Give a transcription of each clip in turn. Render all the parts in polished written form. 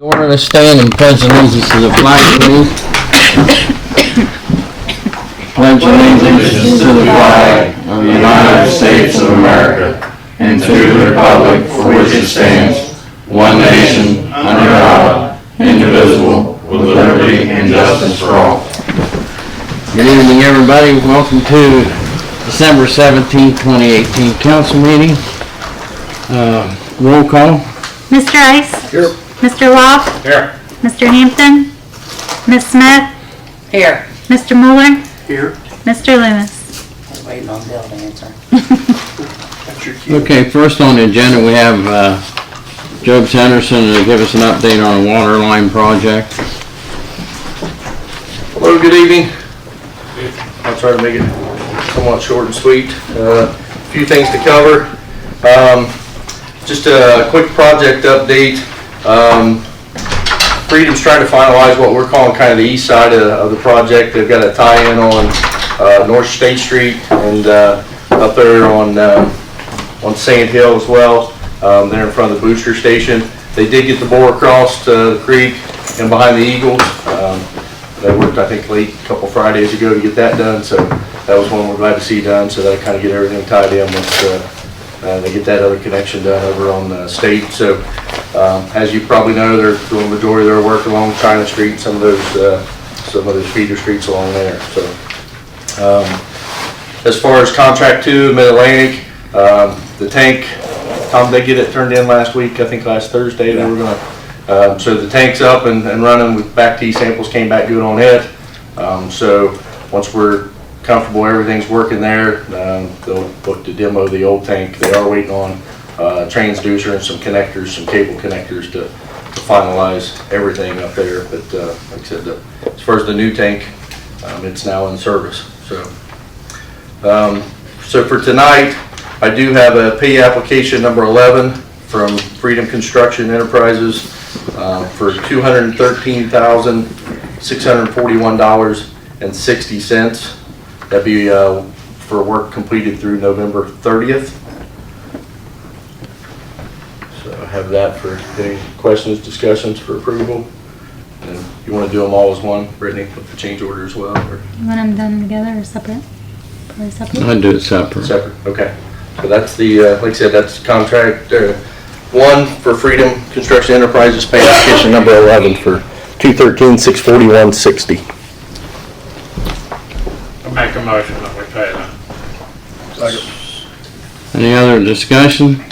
Order to stand and pledge allegiance to the flag, please. Pledge allegiance to the flag of the United States of America and to the republic for which it stands, one nation, under God, indivisible, with liberty and justice for all. Good evening, everybody. Welcome to December 17, 2018 council meeting. Roll call. Mr. Ice? Here. Mr. Locke? Here. Mr. Hampton? Ms. Smith? Here. Mr. Mueller? Here. Mr. Loomis? I was waiting on Bill to answer. That's your cue. Okay, first on the agenda we have Job Sanderson to give us an update on a water line project. Hello, good evening. I'll try to make it somewhat short and sweet. A few things to cover. Just a quick project update. Freedom's trying to finalize what we're calling kind of the east side of the project. They've got a tie-in on North State Street and up there on Sand Hill as well. There in front of the booster station. They did get the bore across the creek and behind the Eagles. They worked, I think, late a couple Fridays ago to get that done, so that was one we're glad to see done, so that'll kind of get everything tied in once they get that other connection done over on the state. So as you probably know, they're doing the majority of their work along China Street, some of those feeder streets along there. So as far as contract 2, Mid-Atlantic, the tank, Tom, they get it turned in last week, I think last Thursday. They were gonna, so the tank's up and running with back T samples, came back good on it. So once we're comfortable everything's working there, they'll look to demo the old tank. They are waiting on transducer and some connectors, some cable connectors to finalize everything up there. But like I said, as far as the new tank, it's now in service. So for tonight, I do have a pay application number 11 from Freedom Construction Enterprises for $213,641.60. That'd be for work completed through November 30th. So I have that for any questions, discussions for approval. And you want to do them all as one, Brittany, with the change order as well? Or? You want them done together or separate? Probably separate. I'd do it separate. Separate, okay. So that's the, like I said, that's contract 1 for Freedom Construction Enterprises, pay application number 11 for $213,641.60. Make a motion that we pay that. Any other discussion?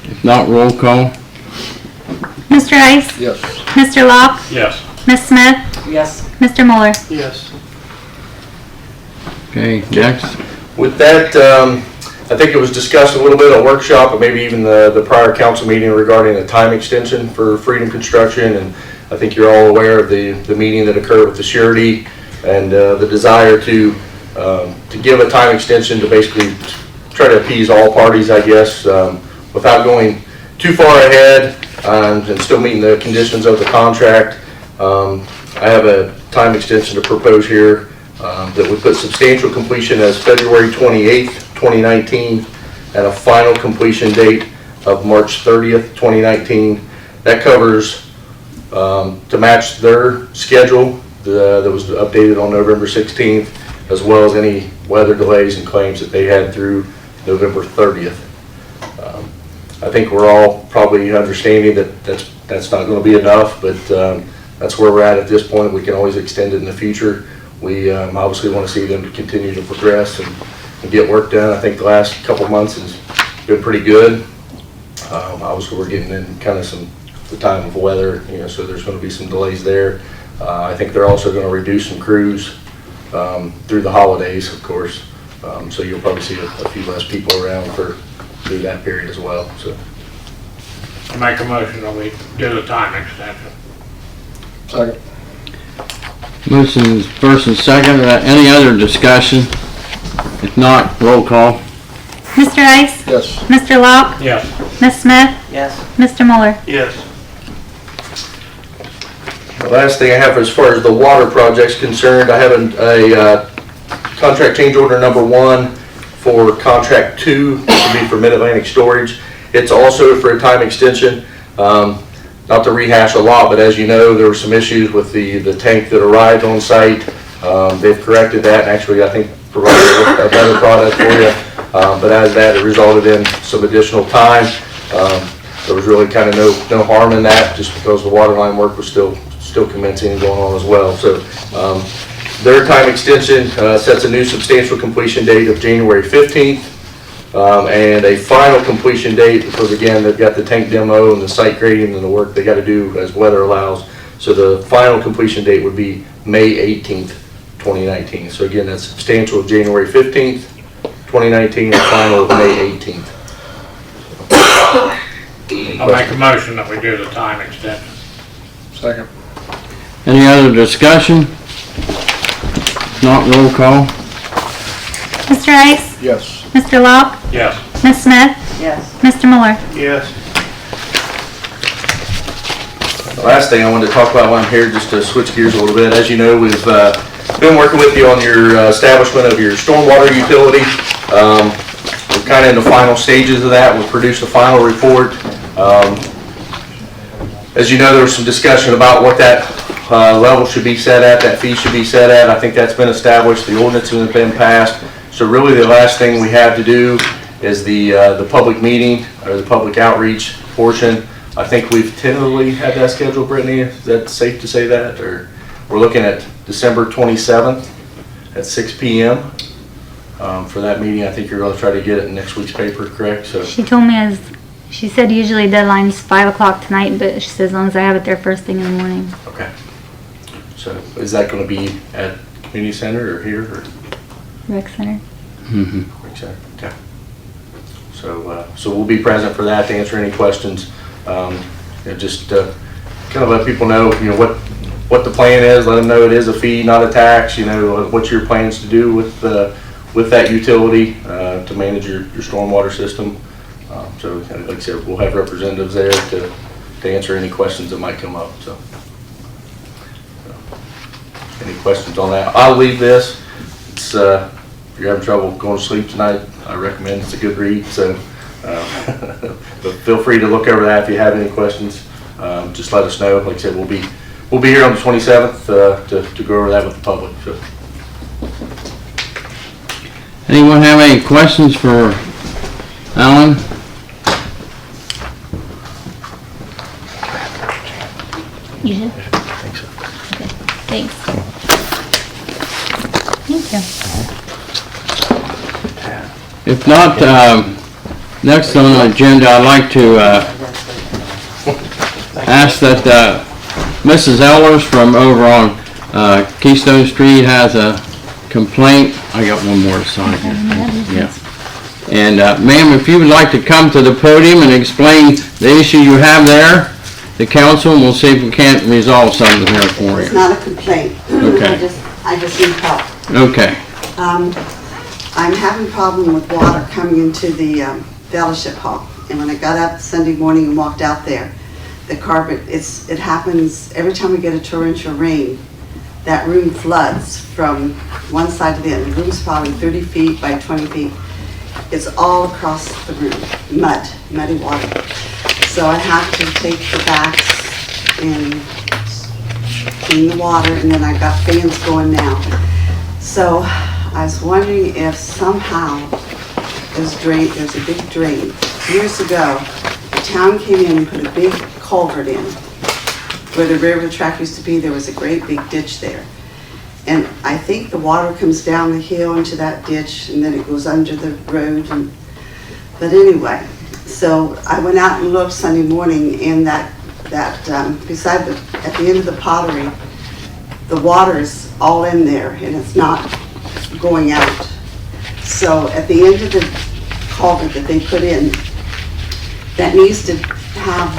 If not, roll call. Mr. Ice? Yes. Mr. Locke? Yes. Ms. Smith? Yes. Mr. Mueller? Yes. Okay, next. With that, I think it was discussed a little bit at a workshop, but maybe even the prior council meeting regarding a time extension for Freedom Construction, and I think you're all aware of the meeting that occurred with the surety and the desire to give a time extension to basically try to appease all parties, I guess, without going too far ahead and still meeting the conditions of the contract. I have a time extension to propose here that would put substantial completion as February 28th, 2019, and a final completion date of March 30th, 2019. That covers to match their schedule that was updated on November 16th, as well as any weather delays and claims that they had through November 30th. I think we're all probably understanding that that's not going to be enough, but that's where we're at this point. We can always extend it in the future. We obviously want to see them to continue to progress and get work done. I think the last couple months has been pretty good. Obviously we're getting in kind of the time of weather, so there's going to be some delays there. I think they're also going to reduce some crews through the holidays, of course. So you'll probably see a few less people around through that period as well. So Make a motion that we do the time extension. second. Motion first and second. Any other discussion? If not, roll call. Mr. Ice? Yes. Mr. Locke? Yes. Ms. Smith? Yes. Mr. Mueller? Yes. The last thing I have as far as the water project's concerned, I have a contract change order number 1 for contract 2 to be for Mid-Atlantic Storage. It's also for a time extension. not to rehash a lot, but as you know, there were some issues with the tank that arrived on site. They've corrected that, and actually I think provided a better product for you. But as that, it resulted in some additional time. There was really kind of no harm in that, just because the water line work was still commencing and going on as well. So their time extension sets a new substantial completion date of January 15th. And a final completion date, because again, they've got the tank demo and the site grading and the work they got to do as weather allows. So the final completion date would be May 18th, 2019. So again, that's substantial January 15th, 2019, and final May 18th. I'll make a motion that we do the time extension. Second. Any other discussion? Not roll call? Mr. Ice? Yes. Mr. Locke? Yes. Ms. Smith? Yes. Mr. Muller? Yes. The last thing I wanted to talk about while I'm here, just to switch gears a little bit. As you know, we've been working with you on your establishment of your stormwater utility. We're kind of in the final stages of that. We'll produce the final report. As you know, there was some discussion about what that level should be set at, that fee should be set at. I think that's been established. The ordinance has been passed. So really the last thing we have to do is the public meeting or the public outreach portion. I think we've tentatively had that scheduled, Brittany. Is that safe to say that? Or we're looking at December 27th at 6 p.m. For that meeting. I think you're going to try to get it in next week's paper, correct? So She told me she said usually deadline's 5 o'clock tonight, but she says as long as I have it there first thing in the morning. okay. So is that going to be at community center or here or? Rec Center. Mm-hmm. Okay. So we'll be present for that to answer any questions. Just kind of let people know, what the plan is. Let them know it is a fee, not a tax. What's your plans to do with that utility to manage your stormwater system. So like I said, we'll have representatives there to answer any questions that might come up. So any questions on that? I'll leave this. It's if you're having trouble going to sleep tonight, I recommend it's a good read. So, but feel free to look over that if you have any questions. Just let us know. Like I said, we'll be here on the 27th to go over that with the public. So. Anyone have any questions for Alan? You did? I think so. Okay, thanks. Thank you. If not, next on the agenda, I'd like to ask that Mrs. Ellers from over on Keystone Street has a complaint. I got one more to sign here. Yeah. And ma'am, if you would like to come to the podium and explain the issue you have there, the council, and we'll see if we can't resolve something here for It's you. not a complaint. Okay. I just need help. Okay. I'm having a problem with water coming into the fellowship hall. And when I got up Sunday morning and walked out there, the carpet, it happens every time we get a torrential rain. That room floods from one side to the other. The room's probably 30 feet by 20 feet. It's all across the room, muddy water. So I have to take the backs and clean the water, and then I got fans going now. So I was wondering if somehow there's a big drain. Years ago, the town came in and put a big culvert in. Where the railroad track used to be, there was a great big ditch there. And I think the water comes down the hill into that ditch, and then it goes under the road. But anyway, so I went out and looked Sunday morning, and at the end of the pottery, the water is all in there, and it's not going out. So at the end of the culvert that they put in, that needs to have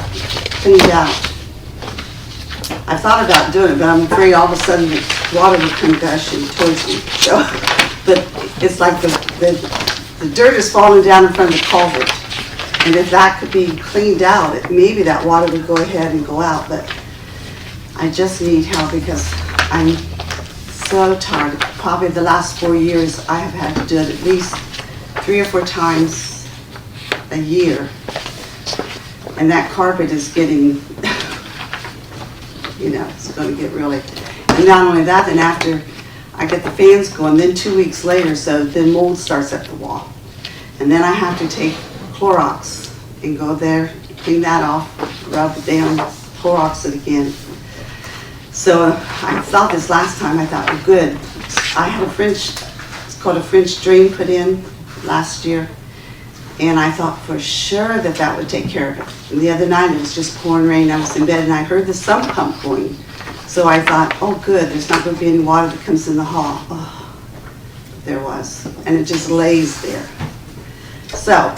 cleaned out. I thought about doing it, but I'm afraid all of a sudden the water would come gushing towards me. So, but it's like the dirt is falling down in front of the culvert. And if that could be cleaned out, maybe that water would go ahead and go out. But I just need help because I'm so tired. Probably the last 4 years I have had to do it at least 3 or 4 times a year. And that carpet is getting it's gonna get really, and not only that, then after I get the fans going, then 2 weeks later, so then mold starts at the wall. And then I have to take Clorox and go there, clean that off, rub it down, Clorox it again. So I thought this last time, I thought, well, good. I had it's called a French drain put in last year. And I thought for sure that would take care of it. And the other night, it was just pouring rain. I was in bed and I heard the sump pump going. So I thought, oh good, there's not going to be any water that comes in the hall. Oh, there was. And it just lays there. So,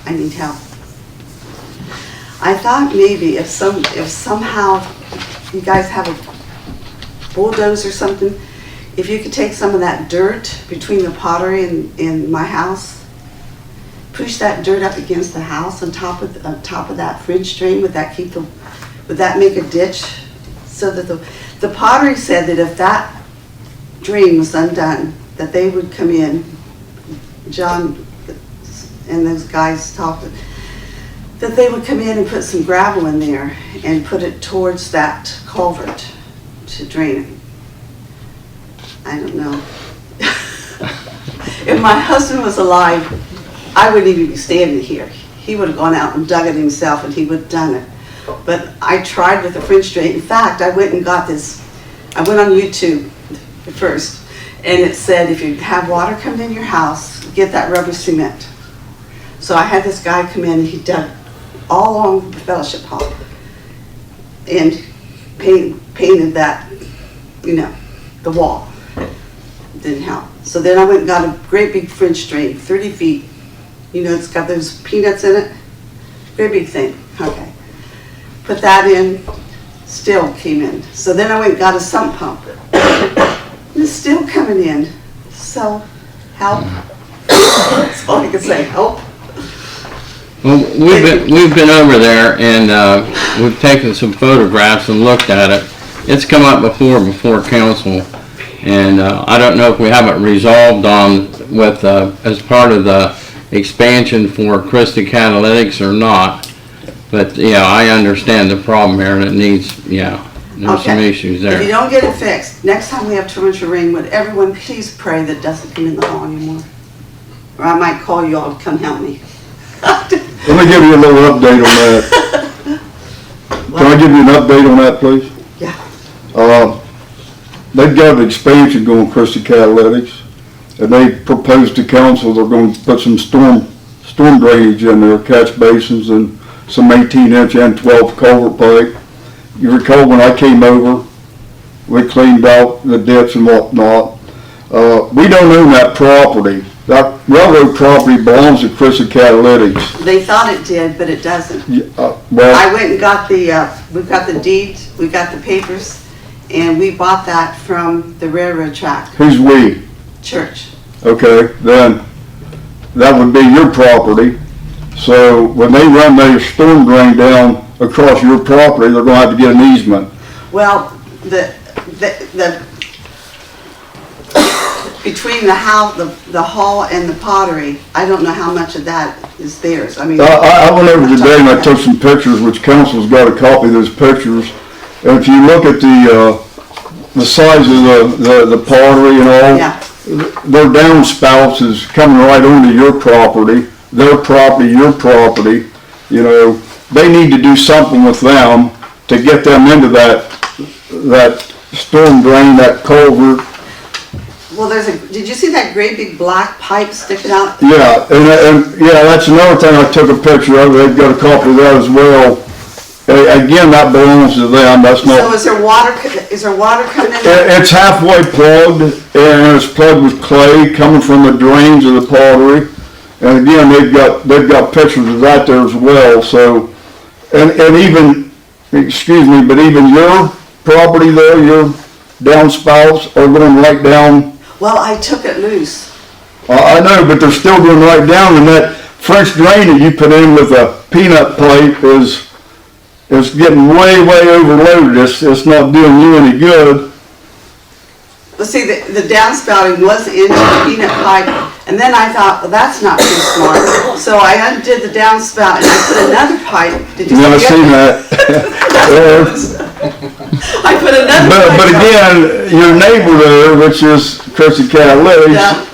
I need help. I thought maybe if somehow you guys have a bulldozer or something, if you could take some of that dirt between the pottery and my house, push that dirt up against the house on top of that French drain, would that make a ditch? So that the pottery said that if that drain was undone, that they would come in, John and those guys talked, that they would come in and put some gravel in there and put it towards that culvert to drain it. I don't know. If my husband was alive, I wouldn't even be standing here. He would have gone out and dug it himself and he would have done it. But I tried with the French drain. In fact, I went and got this. I went on YouTube first, and it said if you have water coming in your house, get that rubber cement. So I had this guy come in and he dug all along the fellowship hall and painted that, the wall. Didn't help. So then I went and got a great big French drain, 30 feet. It's got those peanuts in it. Great big thing. Okay. Put that in, still came in. So then I went and got a sump pump. It's still coming in. So, help. That's all I can say, help. Well, we've been over there and we've taken some photographs and looked at it. It's come up before council, and I don't know if we haven't resolved on with as part of the expansion for Christie Catalytics or not. But yeah, I understand the problem here, and it needs, there's some issues there. If you don't get it fixed, next time we have torrential rain, would everyone please pray that it doesn't come in the hall anymore? Or I might call you all to come help me. Let me give you a little update on that. Can I give you an update on that, please? Yeah. They've got an expansion going, Christie Catalytics, and they proposed to council they're going to put some storm drainage in there, catch basins, and some 18-inch and 12 culvert pipe. You recall when I came over, we cleaned out the ditch and whatnot. We don't own that property. That railroad property belongs to Christie Catalytics. They thought it did, but it doesn't. Well, I went and got we've got the deed, we've got the papers, and we bought that from the railroad track, who's we? church. Okay, then that would be your property. So when they run their storm drain down across your property, they're gonna have to get an easement. Well, the between the house, the hall and the pottery, I don't know how much of that is theirs. I mean, I went over today and I took some pictures, which council's got a copy of those pictures. And if you look at the size of the pottery and all, yeah. their downspouts is coming right onto your property, their property, your property. They need to do something with them to get them into that storm drain, that culvert. Well, did you see that great big black pipe sticking out? Yeah, and yeah, that's another thing I took a picture of. They've got a copy of that as well. Again, that belongs to them. That's not. So is there water coming in there? It's halfway plugged, and it's plugged with clay coming from the drains of the pottery. And again, they've got pictures of that there as well. So, and even, excuse me, but even your property there, your downspouts are going right down. Well, I took it loose. I know, but they're still going right down, and that French drain that you put in with a peanut pipe is getting way overloaded. It's not doing you any good. Let's see, the downspouting was into the peanut pipe, and then I thought, well, that's not too smart. So I undid the downspout and I put another pipe. Did you Yeah, I see seen it? that. but again, your neighbor there, which is Chrissy Catalytics, Yeah.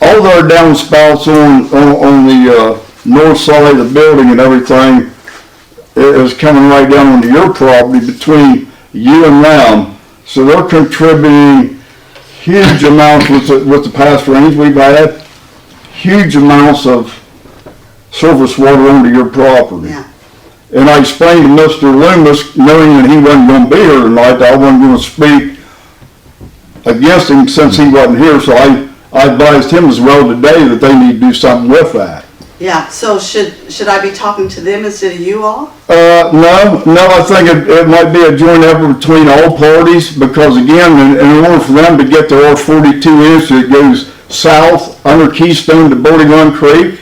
all their downspouts on the north side of the building and everything is coming right down onto your property between you and them. So they're contributing huge amounts with the past rains we've had, huge amounts of surface water onto your property. Yeah. And I explained to Mr. Loomis, knowing that he wasn't going to be here tonight, that I wasn't going to speak against him since he wasn't here, so I advised him as well today that they need to do something with that. Yeah, so should I be talking to them instead of you all? No, I think it might be a joint effort between all parties, because again, in order for them to get to our 42 inch that goes south under Keystone to Boarding Run Creek,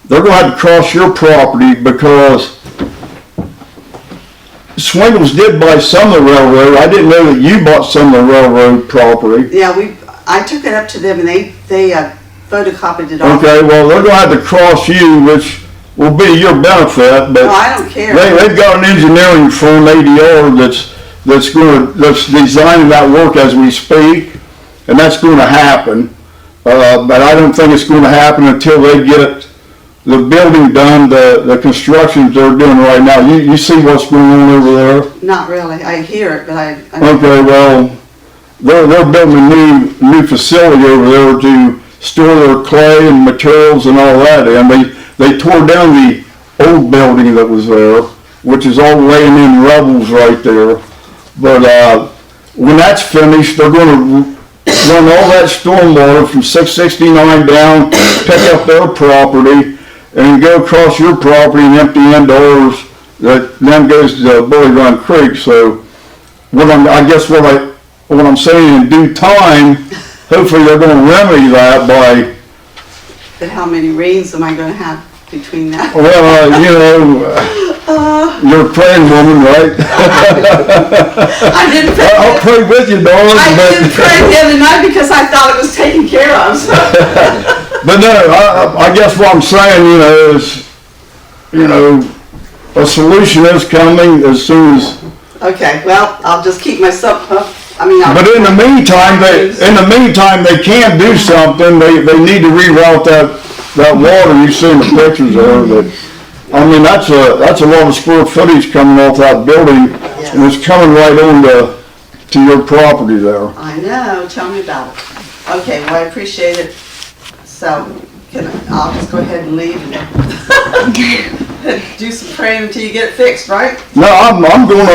they're going to have to cross your property, because Swingles did buy some of the railroad. I didn't know that you bought some of the railroad property. Yeah, I took it up to them and they photocopied it off. Okay, well, they're going to have to cross you, which will be to your benefit, but No, I don't care. they've got an engineering firm, ADR, that's designing that work as we speak, and that's going to happen. But I don't think it's going to happen until they get the building done, the constructions they're doing right now. You see what's going on over there? Not really. I hear it, but I Okay, well, they're building a new facility over there to store their clay and materials and all that, and they tore down the old building that was there, which is all laying in rubbles right there. But when that's finished, they're going to run all that stormwater from 669 down, pick up their property, and go across your property and empty into ours. That then goes to Bully Run Creek. So what I'm saying, in due time, hopefully they're going to remedy that by, but how many rains am I going to have between that? well, you're a praying woman, right? I didn't pray. I'll pray with you, darling. I didn't pray the other night because I thought it was taken care of. So. But no, I guess what I'm saying, is, a solution is coming as soon as. Okay, well, I'll just keep myself up. But in the meantime, they can do something. They need to reroute that water. You've seen the pictures there. That's a lot of square footage coming off that building, Yes. and it's coming right on to your property there. I know. Tell me about it. Okay, well, I appreciate it. So, I'll just go ahead and leave and do some praying until you get it fixed, right? No, I'm going.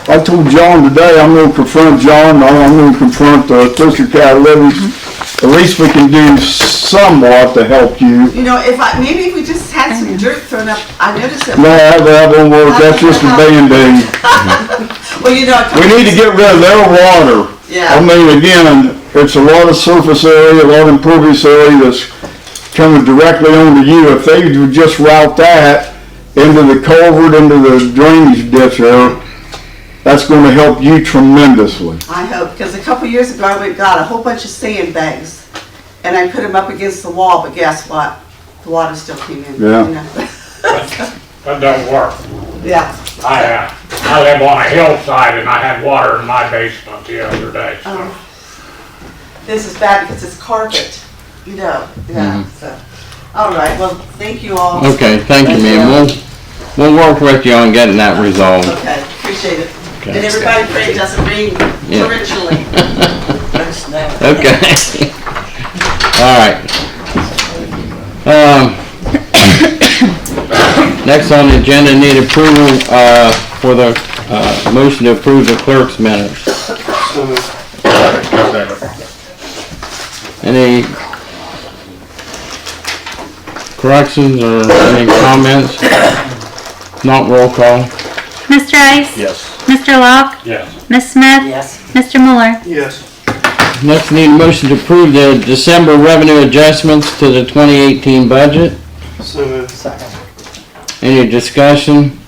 I told John today I'm going to confront John. I'm going to confront Crystal Catalytics. At least we can do somewhat to help you. Maybe if we just had some dirt thrown up, I noticed that. No, that won't work. That's just a Band-Aid. Well, We need to get rid of their water. Yeah. Again, it's a lot of surface area, a lot of impervious area that's coming directly onto you. If they would just route that into the culvert, into the drainage ditch there, that's going to help you tremendously. I hope, because a couple years ago I went and got a whole bunch of sandbags and I put them up against the wall, but guess what? The water still came in. Yeah. That doesn't work. Yeah. I live on a hillside and I had water in my basement the other day, so. Oh. This is bad because it's carpet, Yeah. So, all right. Well, thank you all. Okay, thank you, ma'am. We'll work with you on getting that resolved. Okay, appreciate it. Okay. And everybody pray it doesn't rain Yeah. torrentially. Okay. All right. Next on the agenda, need approval for the motion to approve the clerk's minutes. Any corrections or any comments? Not roll call. Mr. Ice? Yes. Mr. Locke? Yes. Ms. Smith? Yes. Mr. Mueller? Yes. Next, need a motion to approve the December revenue adjustments to the 2018 budget. Second. Any discussion?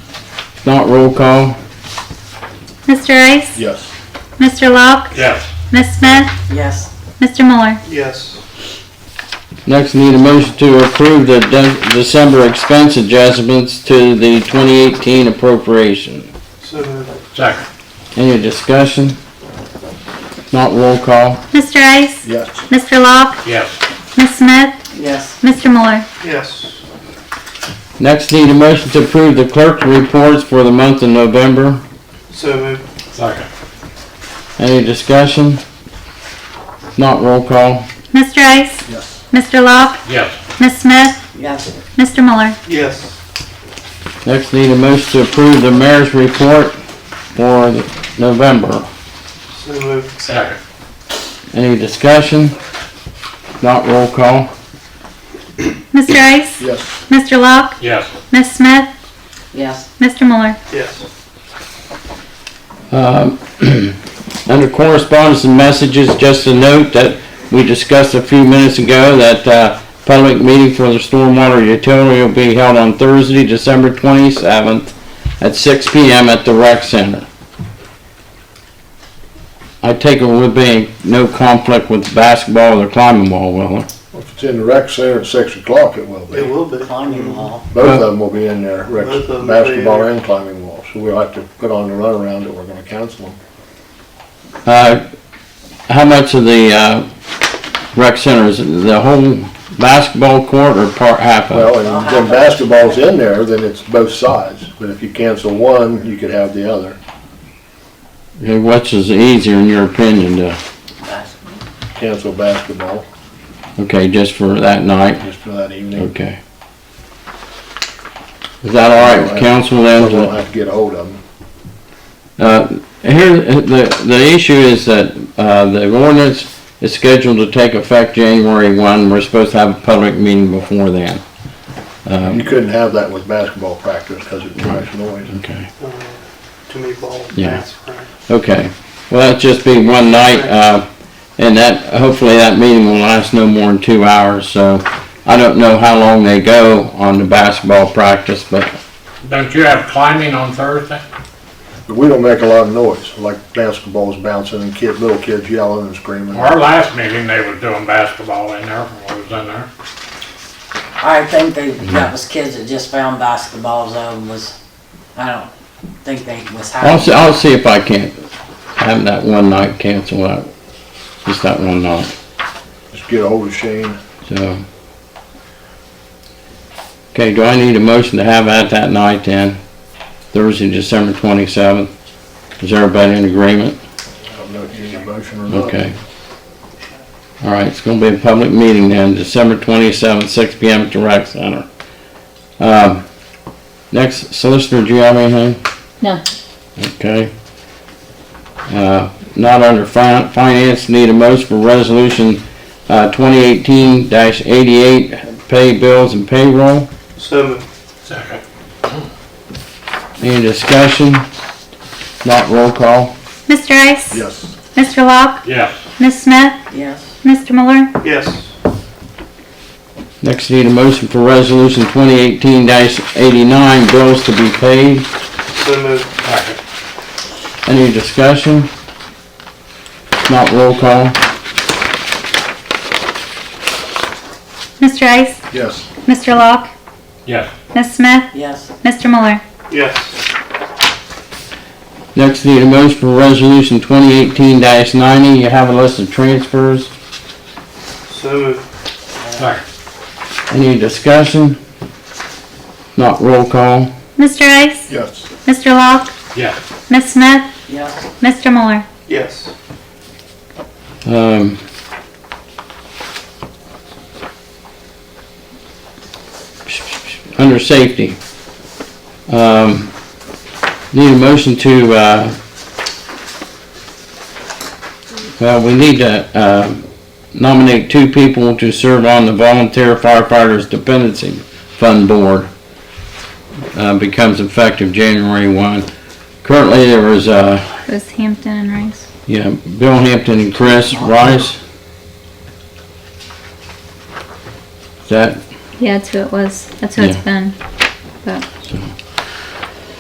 Not roll call. Mr. Ice? Yes. Mr. Locke? Yes. Ms. Smith? Yes. Mr. Mueller? Yes. Next, need a motion to approve the December expense adjustments to the 2018 appropriation. Second. Any discussion? Not roll call. Mr. Ice? Yes. Mr. Locke? Yes. Ms. Smith? Yes. Mr. Muller? Yes. Next, need a motion to approve the clerk's reports for the month of November. So moved. Second. Any discussion? Not roll call. Mr. Ice? Yes. Mr. Locke? Yes. Ms. Smith? Yes. Mr. Muller? Yes. Next, need a motion to approve the mayor's report for November. So moved. Second. Any discussion? Not roll call. Mr. Ice? Yes. Mr. Locke? Yes. Ms. Smith? Yes. Mr. Muller? Yes. Under correspondence and messages, just a note that we discussed a few minutes ago that public meeting for the stormwater utility will be held on Thursday, December 27th at 6 p.m. at the rec center. I take it would be no conflict with basketball or climbing wall, will there? If it's in the rec center at 6 o'clock, it will be. It will be. Climbing wall. Both of them will be in there, Both of them will be basketball in there. and climbing wall. So we'll have to put on the runaround that we're gonna cancel them. How much of the rec center is it? The whole basketball court or part half of it? Well, and then basketball's in there, then it's both sides. But if you cancel one, you could have the other. Okay, which is easier in your opinion to, Cancel basketball okay, just for that night? just for that evening. Okay. Is that all right with council then? We'll have to get a hold of them. Here, the issue is that, the ordinance is scheduled to take effect January 1. We're supposed to have a public meeting before then. You couldn't have that with basketball practice because it's too much noise. Okay. Too many balls. Yeah. That's right. Okay. Well, that'll just be one night, and that, hopefully that meeting will last no more than 2 hours, so I don't know how long they go on the basketball practice, but, Don't you have climbing on Thursday? But we don't make a lot of noise, like basketball's bouncing and little kids yelling and screaming. Our last meeting, they was doing basketball in there, when I was in there. I think that was kids that just found basketball zone I don't think they was having. I'll see if I can't have that one night cancel out, just that one night, Just get a hold of Shane. so. Okay, do I need a motion to have that night then? Thursday, December 27th? Is everybody in agreement? I don't know if you need a motion or not. Okay. All right, it's gonna be a public meeting then, December 27th, 6 p.m. at the rec center. Next, solicitor, do you have anything? No. Okay. Not under finance, need a motion for resolution 2018-88, pay bills and payroll. So moved. Second. Any discussion? Not roll call. Mr. Ice? Yes. Mr. Locke? Yes. Ms. Smith? Yes. Mr. Muller? Yes. Next, need a motion for resolution 2018-89, bills to be paid. So moved. Second. Any discussion? Not roll call. Mr. Ice? Yes. Mr. Locke? Yes. Ms. Smith? Yes. Mr. Muller? Yes. Next, need a motion for resolution 2018-90. You have a list of transfers. So moved. Second. Any discussion? Not roll call. Mr. Ice? Yes. Mr. Locke? Yes. Ms. Smith? Yes. Mr. Muller? Yes. Under safety, need a motion to, well, we need to nominate 2 people to serve on the Volunteer Firefighters Dependency Fund Board. Becomes effective January 1. Currently, there was, It was Hampton and Rice. yeah, Bill Hampton and Chris Rice. Is that, Yeah, that's who it was. That's who it's Yeah. been. But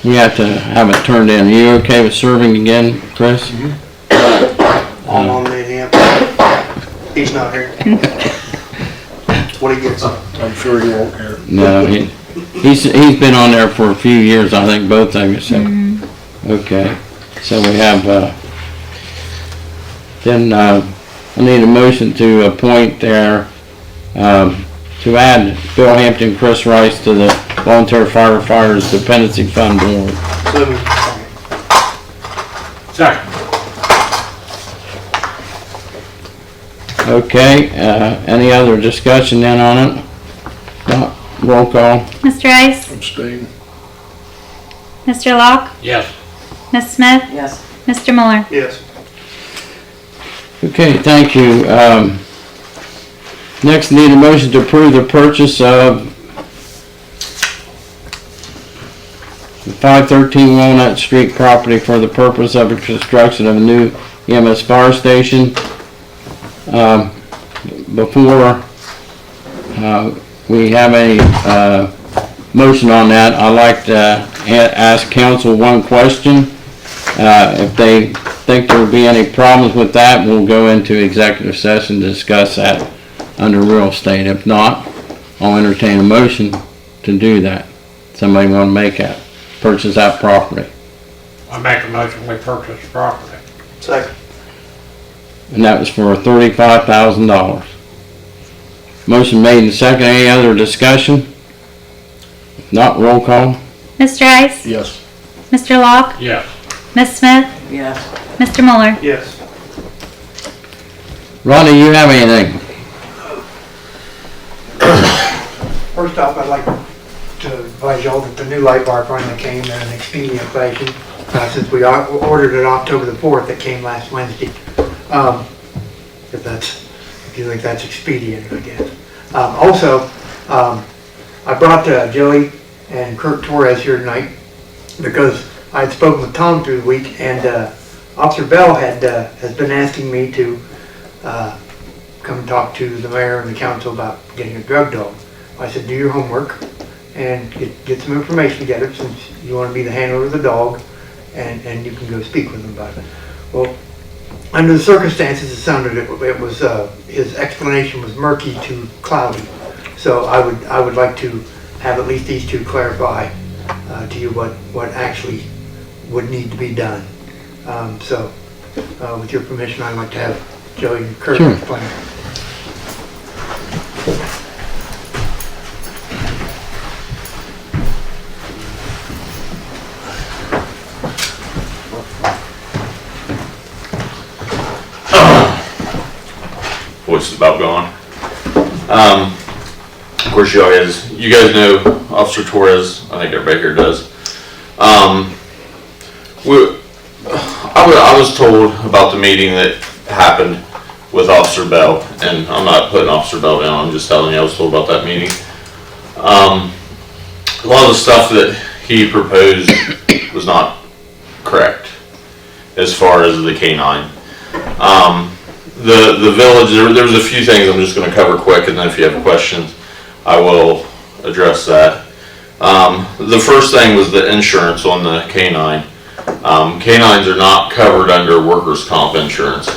we have to have it turned in. Are you okay with serving again, Chris? I'll nominate him. He's not here. That's what he gets. I'm sure he won't care. No, he's been on there for a few years, I think, both of you, so, okay. So we have, then I need a motion to appoint their, to add Bill Hampton, Chris Rice to the Volunteer Firefighters Dependency Fund Board. Second. Okay, any other discussion then on it? Not, roll call. Mr. Ice? Abstain. Mr. Locke? Yes. Ms. Smith? Yes. Mr. Muller? Yes. Okay, thank you. Next, need a motion to approve the purchase of the 513 Walnut Street property for the purpose of the construction of a new EMS fire station. Before we have a motion on that, I'd like to ask council one question. If they think there will be any problems with that, we'll go into executive session to discuss that under real estate. If not, I'll entertain a motion to do that. Somebody want to make that, purchase that property. I make a motion we purchase the property. Second. And that was for $35,000. Motion made and second. Any other discussion? If not, roll call. Mr. Ice? Yes. Mr. Locke? Yes. Ms. Smith? Yes. Mr. Muller? Yes. Ronnie, you have anything? First off, I'd like to advise y'all that the new light bar finally came in an expedient fashion. Since we ordered it October the 4th, it came last Wednesday. If you think that's expedient, I guess. Also, I brought Joey and Kirk Torres here tonight because I had spoken with Tom through the week, and Officer Bell has been asking me to come and talk to the mayor and the council about getting a drug dog. I said, do your homework and get some information together since you want to be the handler of the dog, and you can go speak with them about it. Well, under the circumstances, it sounded it was his explanation was murky to cloudy. So I would like to have at least these two clarify to you what actually would need to be done. With your permission, I'd like to have Joey and Kirk explain. Voice is about gone. Of course, you guys know Officer Torres. I think everybody here does. I was told about the meeting that happened with Officer Bell, and I'm not putting Officer Bell down. I'm just telling you I was told about that meeting. A lot of the stuff that he proposed was not correct as far as the canine. The village, there was a few things I'm just going to cover quick, and then if you have questions, I will address that. The first thing was the insurance on the canine. Canines are not covered under workers' comp insurance.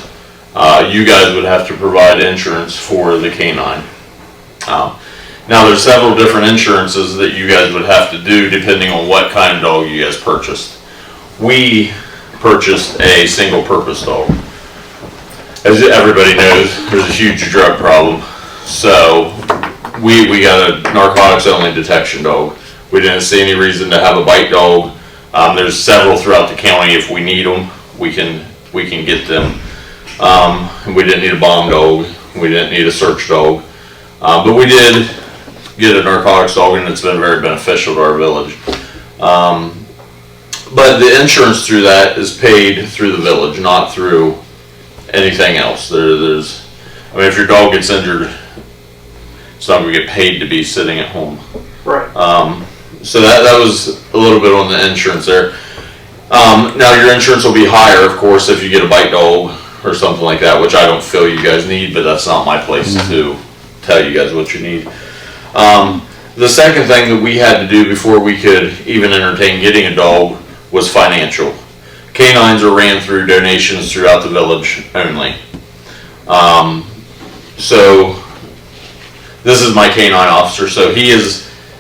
You guys would have to provide insurance for the canine. Now there's several different insurances that you guys would have to do depending on what kind of dog you guys purchased. We purchased a single purpose dog. As everybody knows, there's a huge drug problem. So we got a narcotics only detection dog. We didn't see any reason to have a bite dog. There's several throughout the county. If we need them, we can get them. We didn't need a bomb dog. We didn't need a search dog. But we did get a narcotics dog, and it's been very beneficial to our village. But the insurance through that is paid through the village, not through anything else. If your dog gets injured, it's not going to get paid to be sitting at home. Right. So that was a little bit on the insurance there. Now your insurance will be higher, of course, if you get a bite dog or something like that, which I don't feel you guys need, but that's not my place to tell you guys what you need. The second thing that we had to do before we could even entertain getting a dog was financial. Canines are ran through donations throughout the village only. So this is my canine officer, so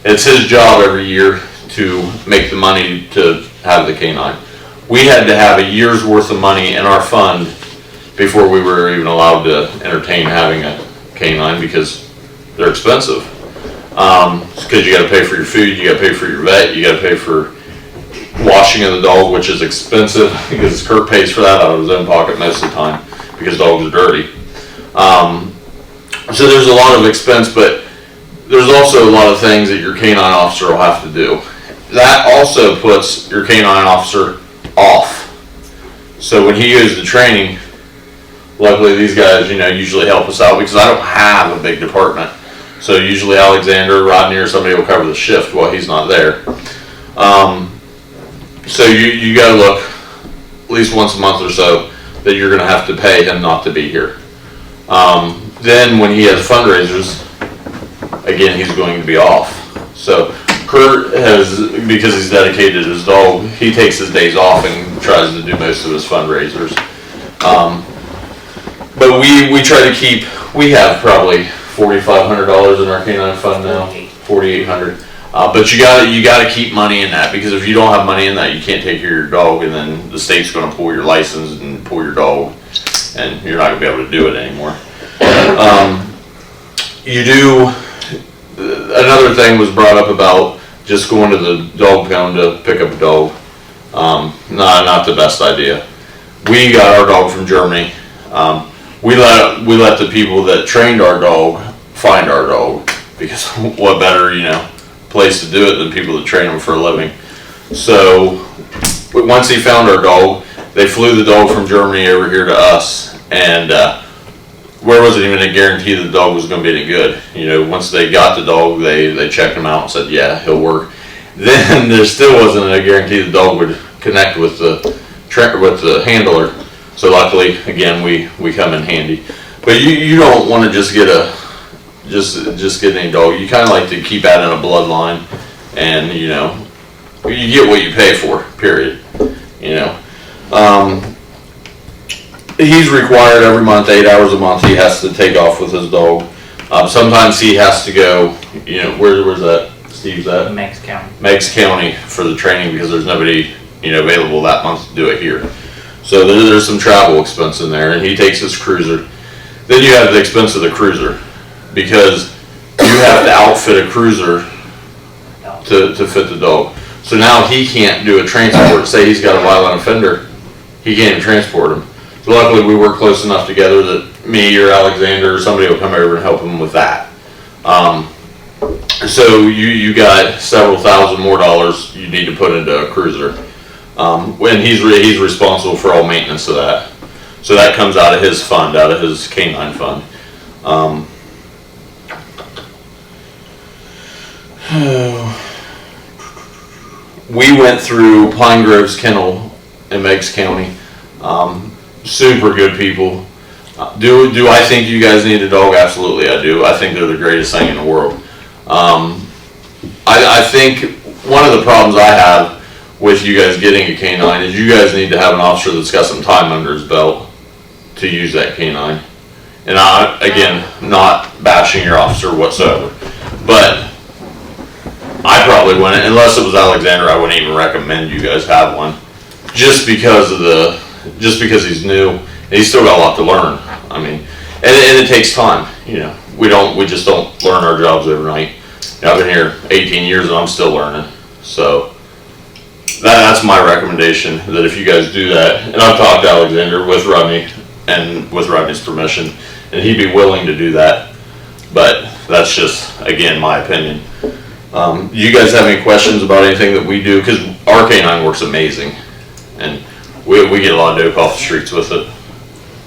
it's his job every year to make the money to have the canine. we had to have a year's worth of money in our fund before we were even allowed to entertain having a canine, because they're expensive. Because you gotta pay for your food, you gotta pay for your vet, you gotta pay for washing of the dog, which is expensive, because Kurt pays for that out of his own pocket most of the time, because dogs are dirty. So there's a lot of expense, but there's also a lot of things that your canine officer will have to do. That also puts your canine officer off. So when he goes to training, luckily these guys, usually help us out, because I don't have a big department. So usually Alexander, Rodney, or somebody will cover the shift while he's not there. So you gotta look at least once a month or so that you're gonna have to pay him not to be here. Then when he has fundraisers, again, he's going to be off. So Kurt has, because he's dedicated to his dog, he takes his days off and tries to do most of his fundraisers. But we try to keep, we have probably $4,500 in our canine fund now, $4,800. But you gotta keep money in that, because if you don't have money in that, you can't take care of your dog, and then the state's gonna pull your license and pull your dog, and you're not gonna be able to do it anymore. Another thing was brought up about just going to the dog pound to pick up a dog. Not the best idea. We got our dog from Germany. We let the people that trained our dog find our dog, because what better, place to do it than people that train them for a living. So once he found our dog, they flew the dog from Germany over here to us, and where wasn't even a guarantee that the dog was going to be any good. Once they got the dog, they checked him out and said, yeah, he'll work. Then there still wasn't a guarantee the dog would connect with the handler. So luckily, again, we come in handy. But you don't want to just get any dog. You kind of like to keep that in a bloodline, and you get what you pay for. Period. He's required every month, 8 hours a month, he has to take off with his dog. Sometimes he has to go, where's that, Steve's at? Meigs County for the training, because there's nobody, available that month to do it here. So there's some travel expense in there, and he takes his cruiser. Then you have the expense of the cruiser, because you have to outfit a cruiser to fit the dog. So now he can't do a transport. Say he's got a violent offender, he can't even transport him. So luckily we work close enough together that me or Alexander or somebody will come over and help him with that. So you got several thousand more dollars you need to put into a cruiser. When he's responsible for all maintenance of that. So that comes out of his fund, out of his canine fund. We went through Pine Grove's kennel in Meigs County. Super good people. Do I think you guys need a dog? Absolutely I do. I think they're the greatest thing in the world. I think one of the problems I have with you guys getting a canine is you guys need to have an officer that's got some time under his belt to use that canine. And again, not bashing your officer whatsoever, but I probably wouldn't, unless it was Alexander, I wouldn't even recommend you guys have one, just because he's new and he's still got a lot to learn. I mean, and it takes time. We just don't learn our jobs overnight. I've been here 18 years and I'm still learning. So that's my recommendation, that if you guys do that, and I've talked to Alexander with Rodney and with Rodney's permission, and he'd be willing to do that, but that's just, again, my opinion. You guys have any questions about anything that we do? Because our canine works amazing, and we get a lot of dope off the streets with it.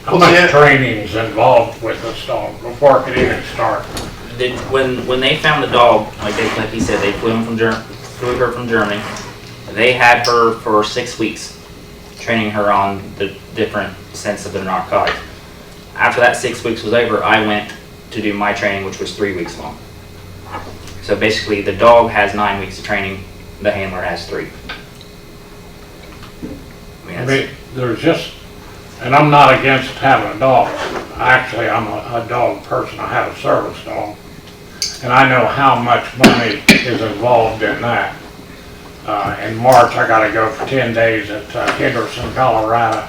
How much training's involved with this dog before it could even start? When they found the dog, like he said, they flew her from Germany. They had her for 6 weeks, training her on the different scents of the narcotics. After that 6 weeks was over, I went to do my training, which was 3 weeks long. So basically, the dog has 9 weeks of training, the handler has 3. I mean, there's just, and I'm not against having a dog. Actually, I'm a dog person. I have a service dog. And I know how much money is involved in that. In March, I gotta go for 10 days at Henderson, Colorado,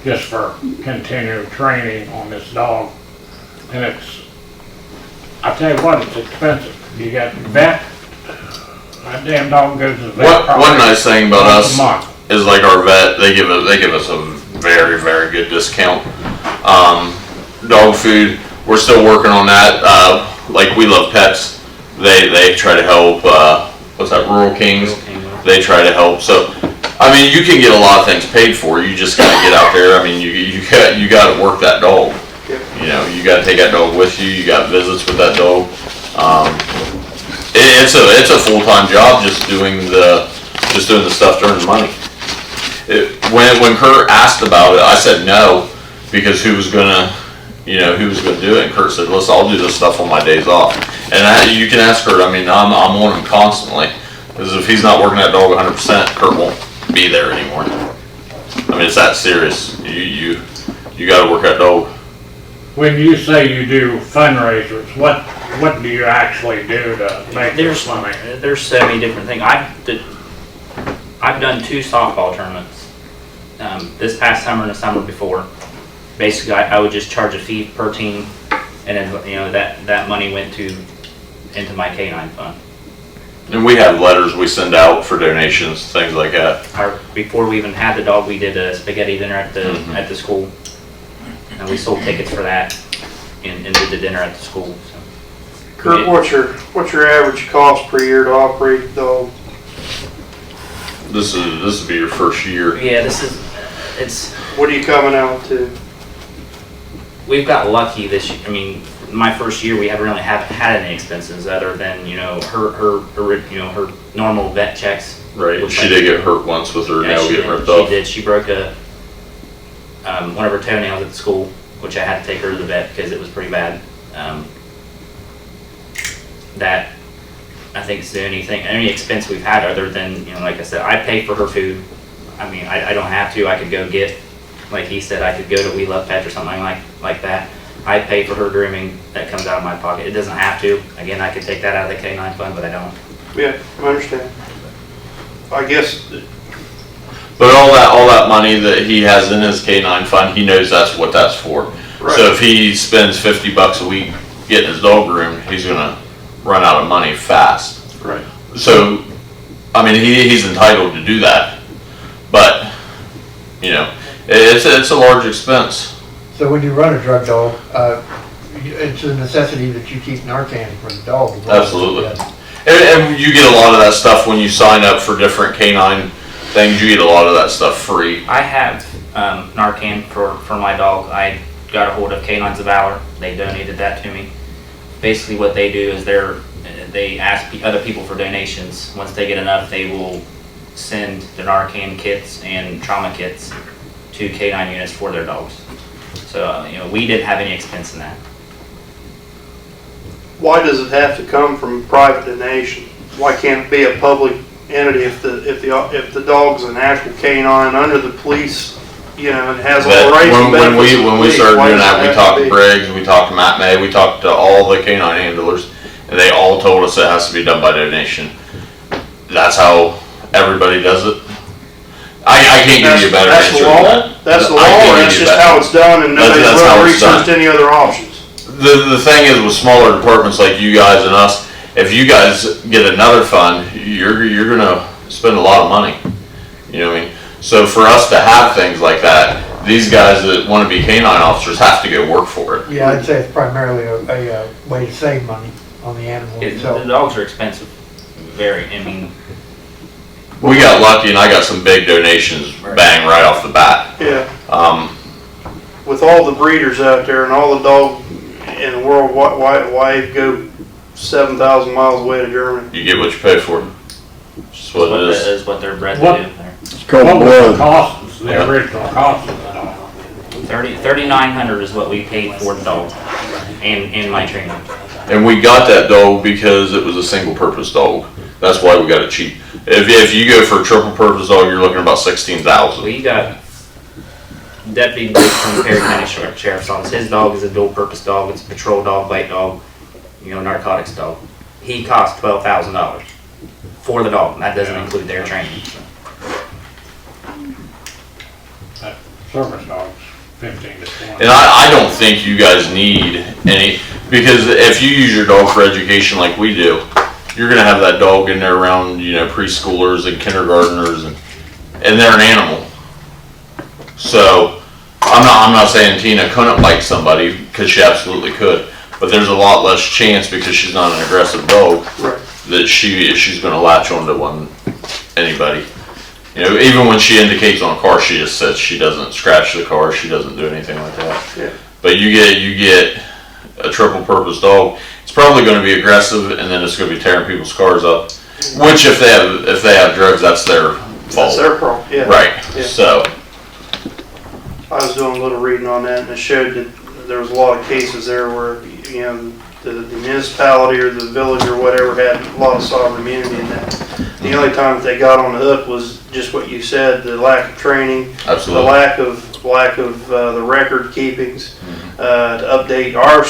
just for continued training on this dog. And I tell you what, it's expensive. You got vet, that damn dog goes to the vet. One nice thing about once us a month. is like our vet, they give us a very, very good discount. Dog food, we're still working on that. Like We Love Pets, they try to help, what's that, Rural Kings? They try to help. So, I mean, you can get a lot of things paid for. You just gotta get out there. I mean, you gotta work that dog. You know, you gotta take that dog with you. You got visits with that dog. It's a full-time job just doing the stuff to earn the money. When Kurt asked about it, I said no, because who was gonna do it? And Kurt said, listen, I'll do this stuff on my days off. And you can ask Kurt, I mean, I'm on him constantly, because if he's not working that dog 100%, Kurt won't be there anymore. I mean, it's that serious. You gotta work that dog. When you say you do fundraisers, what do you actually do to make this money? There's so many different things. I've done 2 softball tournaments. This past summer and the summer before. Basically, I would just charge a fee per team, and then that money went into my canine fund. And we have letters we send out for donations, things like that. Before we even had the dog, we did a spaghetti dinner at the school, and we sold tickets for that, and did the dinner at the school. So. Kurt, what's your average cost per year to operate the dog? This will be your first year. Yeah, it's. What are you coming out to? We've got lucky this year. I mean, my first year we haven't had any expenses other than her normal vet checks. Right. She did get hurt once with her nail getting ripped off. She did. She broke one of her toenails at the school, which I had to take her to the vet because it was pretty bad. That I think is the only any expense we've had other than, like I said, I pay for her food. I mean, I don't have to. I could go get, like he said, I could go to We Love Pets or something like that. I pay for her grooming. That comes out of my pocket. It doesn't have to. Again, I could take that out of the canine fund, but I don't. Yeah, I understand. I guess. But all that money that he has in his canine fund, he knows that's what that's for. Right. So if he spends $50 a week getting his dog groomed, he's gonna run out of money fast. Right. So, I mean, he's entitled to do that, but it's a large expense. So when you run a drug dog, it's a necessity that you keep Narcan for the dog. Absolutely. And you get a lot of that stuff when you sign up for different canine things. You get a lot of that stuff free. I have Narcan for my dog. I got a hold of Canines of Valor. They donated that to me. Basically what they do is they ask other people for donations. Once they get enough, they will send the Narcan kits and trauma kits to canine units for their dogs. So, we didn't have any expense in that. Why does it have to come from private donation? Why can't it be a public entity if the dog's an actual canine under the police, and has all the rights and benefits? When we started doing that, we talked to Briggs, we talked to Matt May, we talked to all the canine handlers, and they all told us it has to be done by donation. That's how everybody does it. I can't give you a better answer than that. That's the law, or that's just how it's done, and nobody's really researched any other options? The thing is, with smaller departments like you guys and us, if you guys get another fund, you're gonna spend a lot of money. You know what I mean? So for us to have things like that, these guys that want to be canine officers have to go work for it. Yeah, I'd say it's primarily a way to save money on the animal itself. The dogs are expensive. Very. I mean. We got lucky, and I got some big donations, bang, right off the bat. Yeah. With all the breeders out there and all the dogs in the world, why go 7,000 miles away to Germany? You get what you pay for. That's what it is. That is what they're bred to do there. It's called What was the blood. cost, the original cost of the dog? $3,900 is what we paid for the dog and my training. And we got that dog because it was a single purpose dog. That's why we got it cheap. If you go for a triple purpose dog, you're looking at about $16,000. We got Deputy Blake from the Perry County Sheriff's Office. His dog is a dual purpose dog. It's a patrol dog, bite dog, narcotics dog. He cost $12,000. for the dog. That doesn't include their training. That service dog's 15 to 20. And I don't think you guys need any, because if you use your dog for education like we do, you're gonna have that dog in there around, you know, preschoolers and kindergartners, and they're an animal. So, I'm not saying Tina couldn't bite somebody, because she absolutely could, but there's a lot less chance, because she's not an aggressive dog, Right. that she's gonna latch onto anybody. You know, even when she indicates on a car, she just says she doesn't scratch the car, she doesn't do anything like that. Yeah. But you get a triple purpose dog, it's probably gonna be aggressive, and then it's gonna be tearing people's cars up, which if they have drugs, that's their That's fault. their problem, yeah. Right, Yeah. so, I was doing a little reading on that, and it showed that there was a lot of cases there where, you know, the municipality or the village or whatever had a lot of sovereign immunity in that. The only time that they got on the hook was just what you said, the lack of training, the absolutely. lack of the record keepings, to update our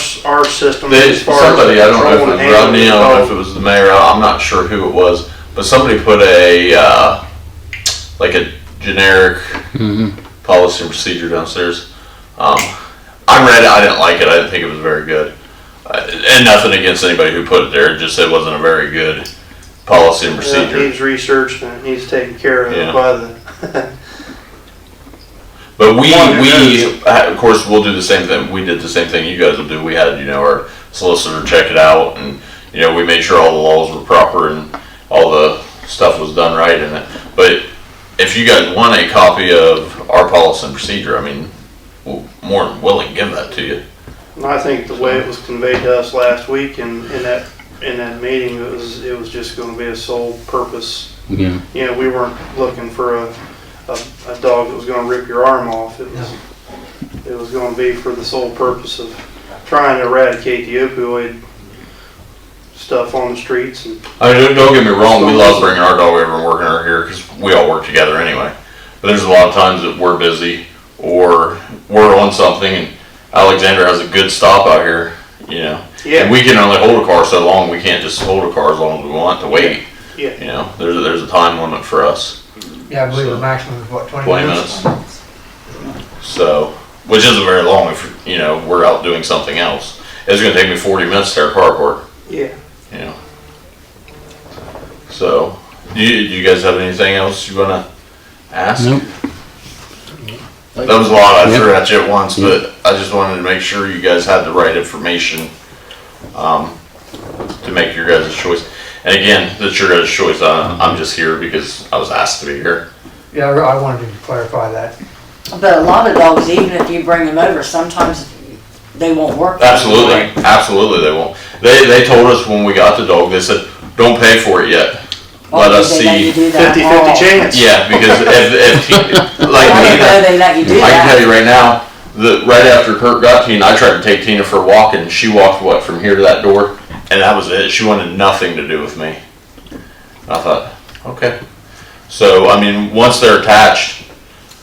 system as far as Somebody, I don't know if it controlling was and handling Rodney, the I don't know if dog. it was the mayor, I'm not sure who it was, but somebody put a, like a generic policy and procedure downstairs. I read it, I didn't like it, I didn't think it was very good. And nothing against anybody who put it there, it just it wasn't a very good policy and It procedure. needs researched and it needs taken care of Yeah. by the, But One who of course, we'll do the same thing, we did the same thing you guys will do, we had, you know, our solicitor check it out, and, you know, we made sure all the laws were proper and all the stuff was done right in it. But if you guys want a copy of our policy and procedure, I mean, we're more than willing to give that to you. and I think the way it was conveyed to us last week in that meeting, it was just gonna be a sole purpose. Yeah. You know, we weren't looking for a dog that was gonna rip your arm off. It was gonna be for the sole purpose of trying to eradicate the opioid stuff on the streets. And I mean, don't get me wrong, we love bringing our dog over and working her here, because we all work together anyway. But there's a lot of times that we're busy, or we're on something, and Alexander has a good stop out here, you know. Yeah. And we can only hold a car so long, we can't just hold a car as long as we want to wait. Yeah. You know, there's a time limit for us, Yeah, I believe the maximum is what, 20 20 minutes? minutes. So, which isn't very long if, you know, we're out doing something else. It's gonna take me 40 minutes to tear a car apart. Yeah. You know. So, do you guys have anything else you wanna ask? Nope. That was a lot I Yep. threw at you at once, but I just wanted to make sure you guys had the right information, to make your guys' choice. And again, that's your guys' choice, I'm just here because I was asked to be here. Yeah, I wanted to clarify that. But a lot of dogs, even if you bring them over, sometimes they won't work. Absolutely, absolutely they won't. They told us when we got the dog, they said, don't pay for it yet. Let us see. 50-50 chance. Yeah, because if like I didn't know Tina, they let you do I can tell that. you right now, that right after Kurt got Tina, I tried to take Tina for a walk, and she walked from here to that door, and that was it. She wanted nothing to do with me. I thought, okay. So I mean, once they're attached,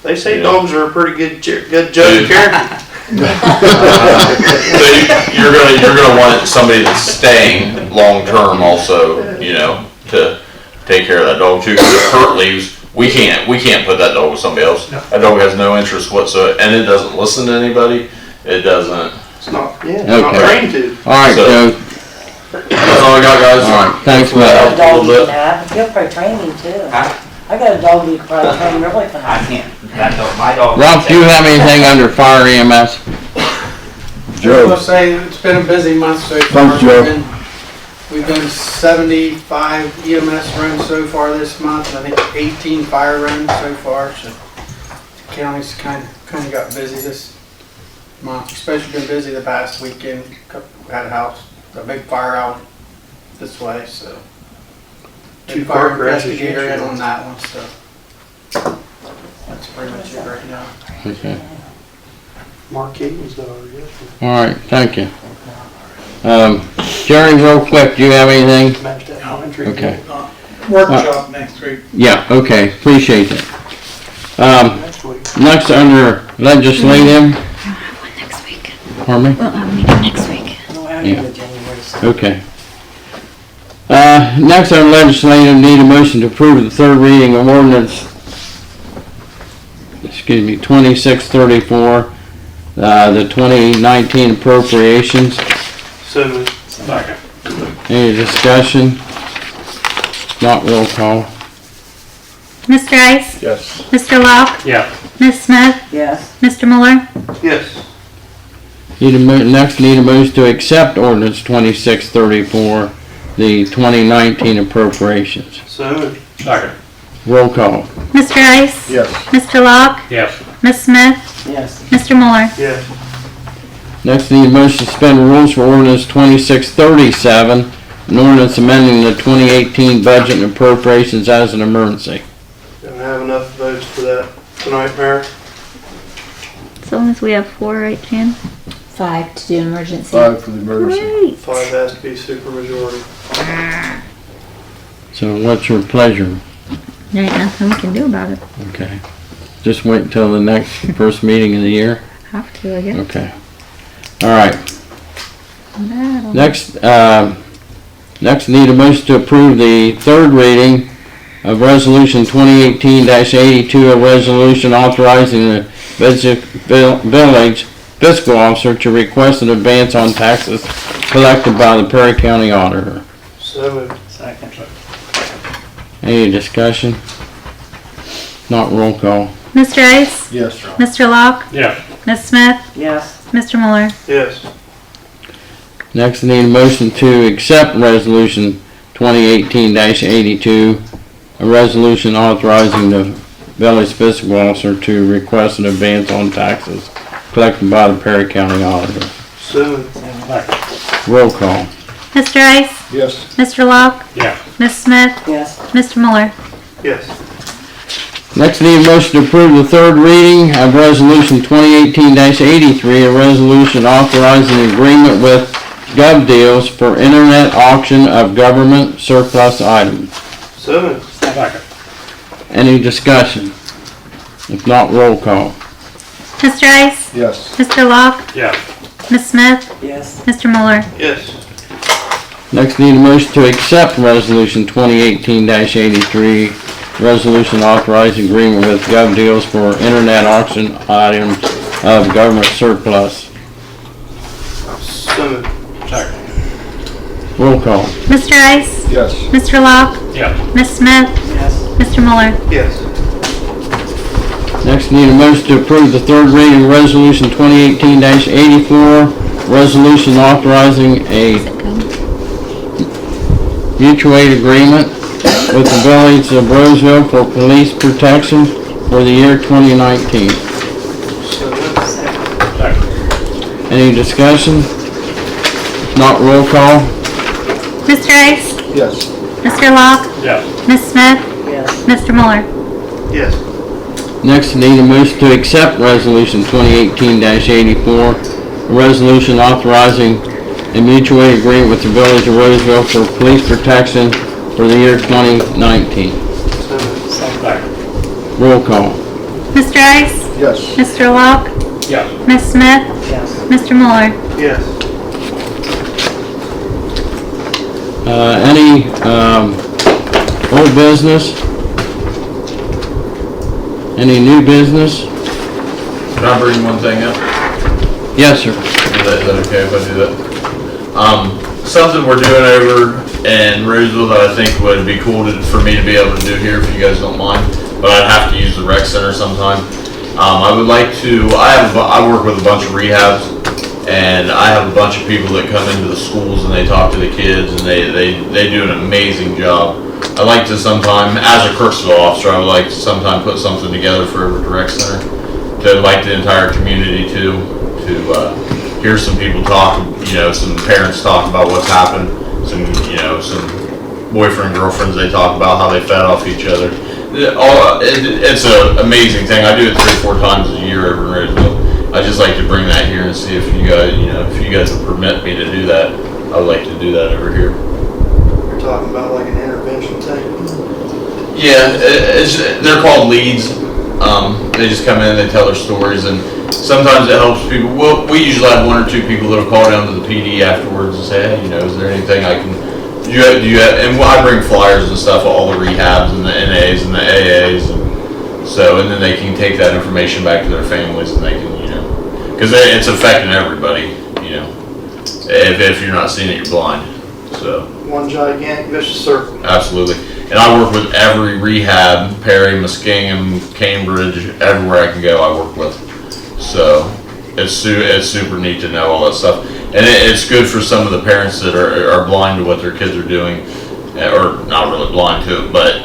They say Yeah. dogs are a pretty good judge of character. so you're gonna want somebody that's staying long term also, you know, to take care of that dog too. Because if Kurt leaves, we can't put that dog with somebody else. No. That dog has no interest whatsoever, and it doesn't listen to anybody. It doesn't. It's not, it's not Okay. trained to. All right, So- Joe. That's all I got, guys. All right, thanks for I got that. a dog A you little can have. He'll probably train you too. Huh? I got a dog you can probably train really I fast. can't, that dog, my dog. Ralph, do you have anything under fire EMS? Joe, Say it's been a busy month so far. Thanks, Joe. We've done 75 EMS runs so far this month, and I think 18 fire runs so far. So the county's kind of got busy this month. Especially been busy the past weekend. Had a big fire out this way, so. Two Fire car crashes investigator in yesterday. on that one, so. That's pretty much it right now. Okay. Mark Keaton's daughter, yes. All right, thank you. Jerry, real quick, do you have anything? Matched that elementary. Okay. Workshop next week. Yeah, okay, appreciate it. Next week. Next under legislative, We'll have one next week. pardon me? We'll have a meeting next week. I don't have Yeah. any January 2nd. Okay. Next on legislative, need a motion to approve the third reading of ordinance, 2634, the 2019 appropriations. So moved. Second. Any discussion? Not roll call. Mr. Ice? Yes. Mr. Locke? Yes. Ms. Smith? Yes. Mr. Mueller? Yes. Next, need a motion to accept ordinance 2634, the 2019 appropriations. So moved. Second. Roll call. Mr. Ice? Yes. Mr. Locke? Yes. Ms. Smith? Yes. Mr. Mueller? Yes. Next, need a motion to suspend rules for ordinance 2637, an ordinance amending the 2018 budget and appropriations as an emergency. Don't have enough votes for that tonight, Mayor. As long as we have 4, right, Jan? 5 to do an emergency. 5 for the emergency. Great. 5 has to be supermajority. So what's your pleasure? There ain't nothing we can do about it. Okay. Just wait until the next first meeting of the year? Have to, I guess. Okay. All right. That'll- Next, need a motion to approve the third reading of Resolution 2018-82, a resolution authorizing the village fiscal officer to request an advance on taxes collected by the Perry County Auditor. So moved. Second. Any discussion? Not roll call. Mr. Ice? Yes. Mr. Locke? Yes. Ms. Smith? Yes. Mr. Mueller? Yes. Next, need a motion to accept Resolution 2018-82, a resolution authorizing the village fiscal officer to request an advance on taxes collected by the Perry County Auditor. So moved. Second. Roll call. Mr. Ice? Yes. Mr. Locke? Yes. Ms. Smith? Yes. Mr. Mueller? Yes. Next, need a motion to approve the third reading of Resolution 2018-83, a resolution authorizing an agreement with Gov Deals for internet auction of government surplus items. So moved. Second. Any discussion? If not, roll call. Mr. Ice? Yes. Mr. Locke? Yes. Ms. Smith? Yes. Mr. Mueller? Yes. Next, need a motion to accept Resolution 2018-83, resolution authorizing agreement with Gov Deals for internet auction items of government surplus. So moved. Second. Roll call. Mr. Ice? Yes. Mr. Locke? Yes. Ms. Smith? Yes. Mr. Mueller? Yes. Next, need a motion to approve the third reading of Resolution 2018-84, resolution authorizing a mutual aid agreement with the village of Roseville for police protection for the year 2019. So moved. Second. Any discussion? If not, roll call. Mr. Ice? Yes. Mr. Locke? Yes. Ms. Smith? Yes. Mr. Mueller? Yes. Next, need a motion to accept Resolution 2018-84, a resolution authorizing a mutual aid agreement with the village of Roseville for police protection for the year 2019. So moved. Second. Roll call. Mr. Ice? Yes. Mr. Locke? Yes. Ms. Smith? Yes. Mr. Mueller? Yes. Any old business? Any new business? Can I bring one thing up? Yes, sir. Is that okay if I do that? Something we're doing over in Roseville that I think would be cool for me to be able to do here if you guys don't mind, but I'd have to use the rec center sometime. I would like to, I work with a bunch of rehabs, and I have a bunch of people that come into the schools and they talk to the kids, and they do an amazing job. I like to sometime, as a Crooksville officer, I would like to sometime put something together for the rec center to like the entire community to hear some people talk, some parents talk about what's happened, some boyfriend, girlfriends, they talk about how they fed off each other. It's an amazing thing. I do it 3 or 4 times a year over in Roseville. I just like to bring that here and see if you guys would permit me to do that. I would like to do that over here. You're talking about like an intervention thing? Yeah, they're called leads. They just come in, they tell their stories, and sometimes it helps people. Well, we usually have 1 or 2 people that'll call down to the PD afterwards and say, hey, is there anything I can and I bring flyers and stuff, all the rehabs and the NAs and the AAs, and so, and then they can take that information back to their families, and they can, because it's affecting everybody, if you're not seeing it, you're blind, so. One gigantic vicious circle. Absolutely. And I work with every rehab, Perry, Muskingum, Cambridge, everywhere I can go, I work with. So it's super neat to know all that stuff. And it's good for some of the parents that are blind to what their kids are doing, or not really blind to it, but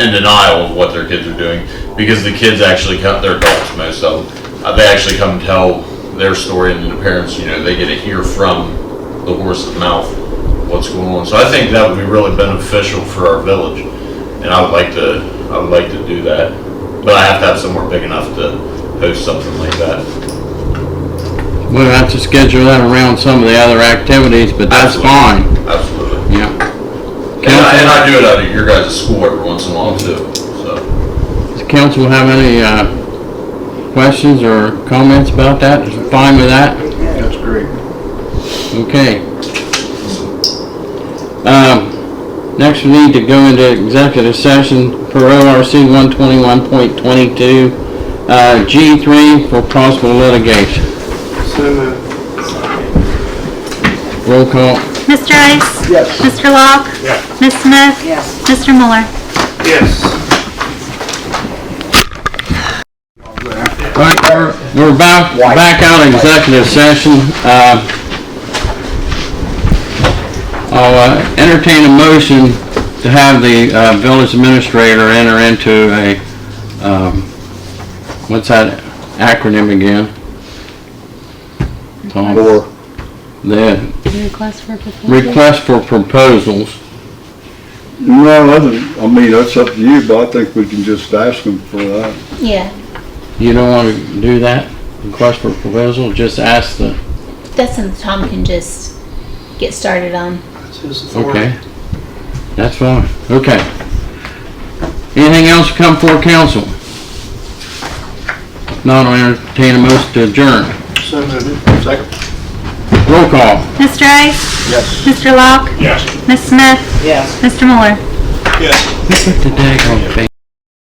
in denial of what their kids are doing, because the kids actually come, they're adults, most of them, they actually come and tell their story, and the parents, they get to hear from the horse's mouth what's going on. So I think that would be really beneficial for our village, and I would like to do that, but I have to have somewhere big enough to host something like that. We'll have to schedule that around some of the other activities, but that's fine. Absolutely. Yeah. And I do it out of your guys' school every once in a while too. So. Does council have any questions or comments about that? Is it fine with that? That's great. Okay. Next we need to go into executive session per ORC 121.22 G3 for possible litigation. So moved. Roll call. Mr. Ice? Yes. Mr. Locke? Yes. Ms. Smith? Yes. Mr. Muller? Yes. All right, we're back out of executive session. I'll entertain a motion to have the village administrator enter into a, what's that acronym again? Tom? The Request for proposal? request for proposals. No, that's up to you, but I think we can just ask them for that. Yeah, You don't want to do that? Request for proposal? Just ask the, that's something Tom can just get started on. That's his authority. okay. That's fine. Okay. Anything else come before council? If not, I'll entertain a motion to adjourn. So moved. Second. Roll call. Mr. Ice? Yes. Mr. Locke? Yes. Ms. Smith? Yes. Mr. Muller? Yes. The daggone thing.